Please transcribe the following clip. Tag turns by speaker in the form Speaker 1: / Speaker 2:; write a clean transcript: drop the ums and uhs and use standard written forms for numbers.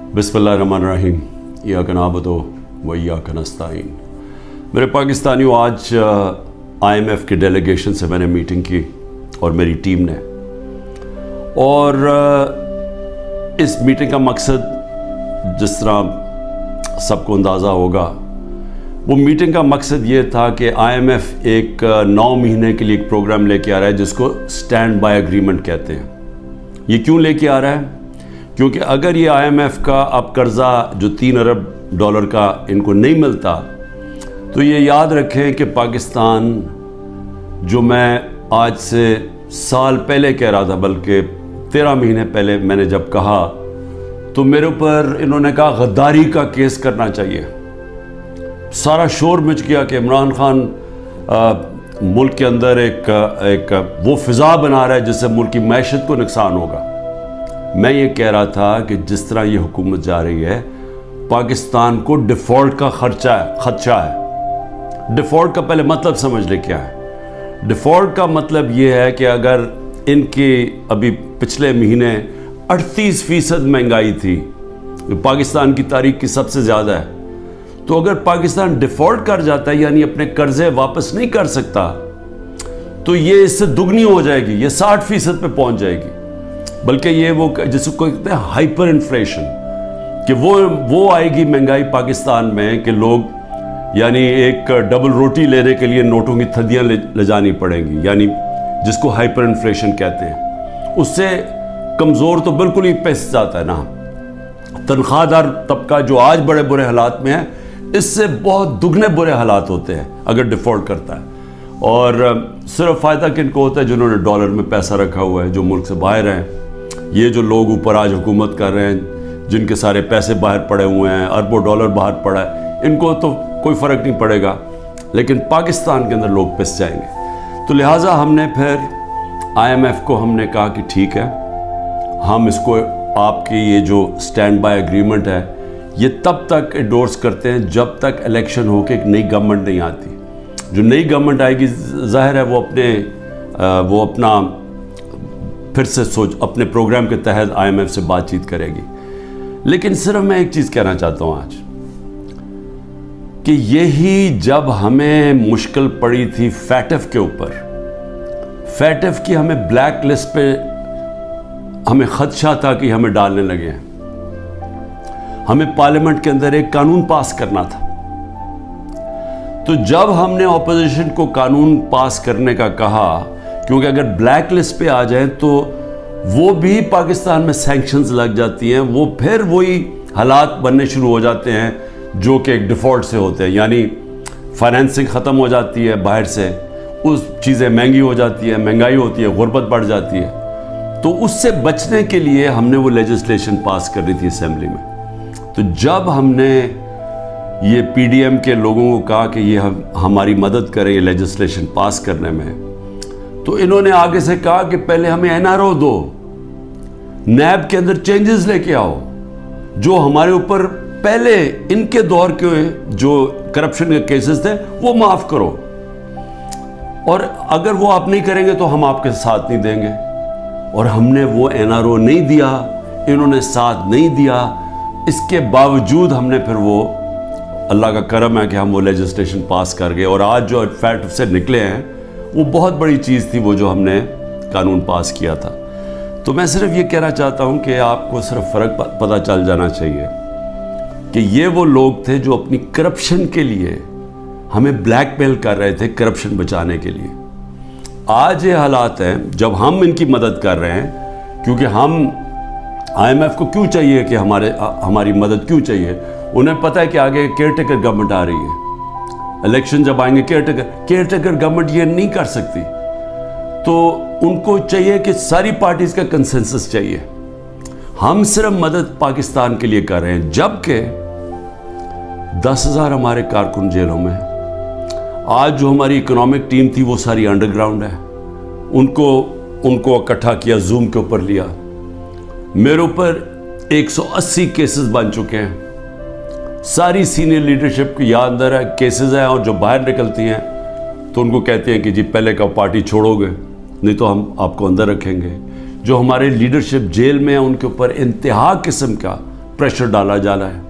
Speaker 1: बिस्मिल्लाहिर्रहमानिर्रहीम इय्याका नअबुदु व इय्याका नस्तईन। मेरे पाकिस्तानियों, आज IMF के डेलीगेशन से मैंने मीटिंग की और मेरी टीम ने, और इस मीटिंग का मकसद जिस तरह सबको अंदाज़ा होगा, वो मीटिंग का मकसद ये था कि IMF एक 9 महीने के लिए एक प्रोग्राम लेके आ रहा है जिसको स्टैंड बाय एग्रीमेंट कहते हैं। ये क्यों लेके आ रहा है? क्योंकि अगर ये IMF का अब कर्ज़ा जो $3 अरब का इनको नहीं मिलता, तो ये याद रखें कि पाकिस्तान, जो मैं आज से साल पहले कह रहा था, बल्कि 13 महीने पहले मैंने जब कहा, तो मेरे ऊपर इन्होंने कहा गद्दारी का केस करना चाहिए। सारा शोर मच गया कि इमरान खान मुल्क के अंदर एक वो फ़िज़ा बना रहा है जिससे मुल्क की मैशत को नुकसान होगा। मैं ये कह रहा था कि जिस तरह ये हुकूमत जा रही है, पाकिस्तान को डिफ़ॉल्ट का खदशा है। डिफ़ॉल्ट का पहले मतलब समझ ले क्या है। डिफ़ॉल्ट का मतलब ये है कि अगर इनकी अभी पिछले महीने 38% महंगाई थी, जो पाकिस्तान की तारीख की सबसे ज़्यादा है, तो अगर पाकिस्तान डिफ़ॉल्ट कर जाता है, यानी अपने कर्ज़े वापस नहीं कर सकता, तो ये इससे दुगनी हो जाएगी, ये 60% पे पहुंच जाएगी। बल्कि ये वो जिसको कहते हैं हाइपर इन्फ्लेशन, कि वो आएगी महंगाई पाकिस्तान में कि लोग, यानी एक डबल रोटी लेने के लिए नोटों की थदियाँ ले जानी पड़ेंगी, यानी जिसको हाइपर इन्फ्लेशन कहते हैं। उससे कमज़ोर तो बिल्कुल ही पिस जाता है ना। तनख्वाहदार तबका जो आज बड़े बुरे हालात में है, इससे बहुत दुगने बुरे हालात होते हैं अगर डिफ़ॉल्ट करता है। और सिर्फ फ़ायदा किनको होता है? जिन्होंने डॉलर में पैसा रखा हुआ है, जो मुल्क से बाहर हैं। ये जो लोग ऊपर आज हुकूमत कर रहे हैं, जिनके सारे पैसे बाहर पड़े हुए हैं, अरबों डॉलर बाहर पड़ा है, इनको तो कोई फ़र्क नहीं पड़ेगा, लेकिन पाकिस्तान के अंदर लोग पिस जाएंगे। तो लिहाजा हमने फिर IMF को हमने कहा कि ठीक है, हम इसको, आपकी ये जो स्टैंड बाय एग्रीमेंट है, ये तब तक एंडोर्स करते हैं जब तक इलेक्शन हो के एक नई गवर्नमेंट नहीं आती। जो नई गवर्नमेंट आएगी, ज़ाहिर है वो अपना फिर से अपने प्रोग्राम के तहत IMF से बातचीत करेगी। लेकिन सिर्फ मैं एक चीज़ कहना चाहता हूँ आज, कि यही जब हमें मुश्किल पड़ी थी FATF के ऊपर, FATF की हमें ब्लैक लिस्ट पे हमें खदशा था कि हमें डालने लगे हैं। हमें पार्लियामेंट के अंदर एक कानून पास करना था। तो जब हमने ऑपोजिशन को कानून पास करने का कहा, क्योंकि अगर ब्लैक लिस्ट पे आ जाए तो वो भी पाकिस्तान में सैंक्शंस लग जाती हैं, वो फिर वही हालात बनने शुरू हो जाते हैं जो कि एक डिफ़ॉल्ट से होते हैं, यानी फाइनेंसिंग ख़त्म हो जाती है बाहर से, उस चीज़ें महंगी हो जाती है, महंगाई होती है, गुर्बत बढ़ जाती है। तो उससे बचने के लिए हमने वो लेजिस्लेशन पास कर दी थी असेंबली में। तो जब हमने ये PDM के लोगों को कहा कि ये हमारी मदद करें ये लेजिस्लेशन पास करने में, तो इन्होंने आगे से कहा कि पहले हमें NRO दो, नैब के अंदर चेंजेस लेके आओ, जो हमारे ऊपर पहले इनके दौर के जो करप्शन के केसेस थे वो माफ़ करो, और अगर वो आप नहीं करेंगे तो हम आपके साथ नहीं देंगे। और हमने वो NRO नहीं दिया, इन्होंने साथ नहीं दिया। इसके बावजूद हमने फिर वो, अल्लाह का करम है कि हम वो लेजिस्लेशन पास कर गए, और आज जो FATF से निकले हैं वो बहुत बड़ी चीज़ थी, वो जो हमने कानून पास किया था। तो मैं सिर्फ ये कहना चाहता हूँ कि आपको सिर्फ फ़र्क पता चल जाना चाहिए कि ये वो लोग थे जो अपनी करप्शन के लिए हमें ब्लैकमेल कर रहे थे, करप्शन बचाने के लिए। आज ये हालात हैं जब हम इनकी मदद कर रहे हैं, क्योंकि हम IMF को क्यों चाहिए कि हमारी मदद क्यों चाहिए? उन्हें पता है कि आगे केयरटेकर गवर्नमेंट आ रही है, इलेक्शन जब आएंगे केयरटेकर गवर्नमेंट ये नहीं कर सकती, तो उनको चाहिए कि सारी पार्टीज का कंसेंसस चाहिए। हम सिर्फ मदद पाकिस्तान के लिए कर रहे हैं, जबकि 10,000 हमारे कारकुन जेलों में हैं। आज जो हमारी इकोनॉमिक टीम थी वो सारी अंडरग्राउंड है, उनको इकट्ठा किया, जूम के ऊपर लिया। मेरे ऊपर 180 केसेस बन चुके हैं। सारी सीनियर लीडरशिप की यहाँ अंदर है केसेस हैं, और जो बाहर निकलती हैं तो उनको कहते हैं कि जी पहले का पार्टी छोड़ोगे, नहीं तो हम आपको अंदर रखेंगे। जो हमारे लीडरशिप जेल में है उनके ऊपर इंतहा किस्म का پریشر ڈالا جا رہا ہے.